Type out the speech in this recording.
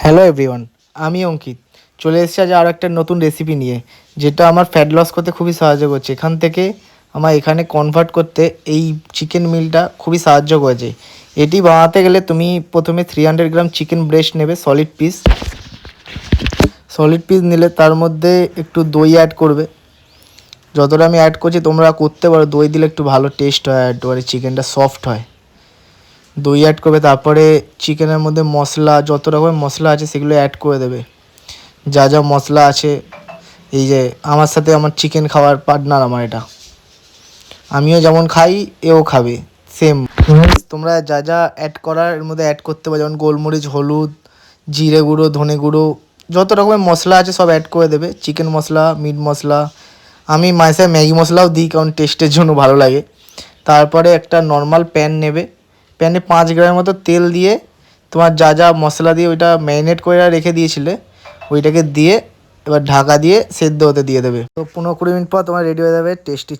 Hello everyone, আমি অঙ্কিত চলে এসেছি আজ আরও একটা নতুন রেসিপি নিয়ে, যেটা আমার ফ্যাট লস করতে খুবই সাহায্য করছে। এখান থেকে আমার এখানে কনভার্ট করতে এই চিকেন মিলটা খুবই সাহায্য করেছে। এটি বানাতে গেলে তুমি প্রথমে 300 গ্রাম চিকেন ব্রেস্ট নেবে, সলিড পিস নিলে তার মধ্যে একটু দই অ্যাড করবে। যতটা আমি অ্যাড করছি তোমরা করতে পারো, দই দিলে একটু ভালো টেস্ট হয়, একবারে চিকেনটা সফট হয়। দই অ্যাড করবে, তারপরে চিকেনের মধ্যে মশলা, যত রকমের মশলা আছে সেগুলো অ্যাড করে দেবে। যা যা মশলা আছে, এই যে আমার সাথে আমার চিকেন খাওয়ার পার্টনার আমার এটা, আমিও যেমন খাই এও খাবে সেম। তোমরা যা যা অ্যাড করার এর মধ্যে অ্যাড করতে পারো, যেমন গোলমরিচ, হলুদ, জিরে গুঁড়ো, ধনে গুঁড়ো, যত রকমের মশলা আছে সব অ্যাড করে দেবে। চিকেন মশলা, মিট মশলা, আমি মাঝে ম্যাগি মশলাও দিই কারণ টেস্টের জন্য ভালো লাগে। তারপরে একটা নর্মাল প্যান নেবে, প্যানে 5 গ্রামের মতো তেল দিয়ে তোমার যা যা মশলা দিয়ে ওইটা ম্যারিনেট করে রেখে দিয়েছিলে ওইটাকে দিয়ে এবার ঢাকা দিয়ে সেদ্ধ হতে দিয়ে দেবে। তো 15-20 মিনিট পর তোমার রেডি হয়ে যাবে টেস্টি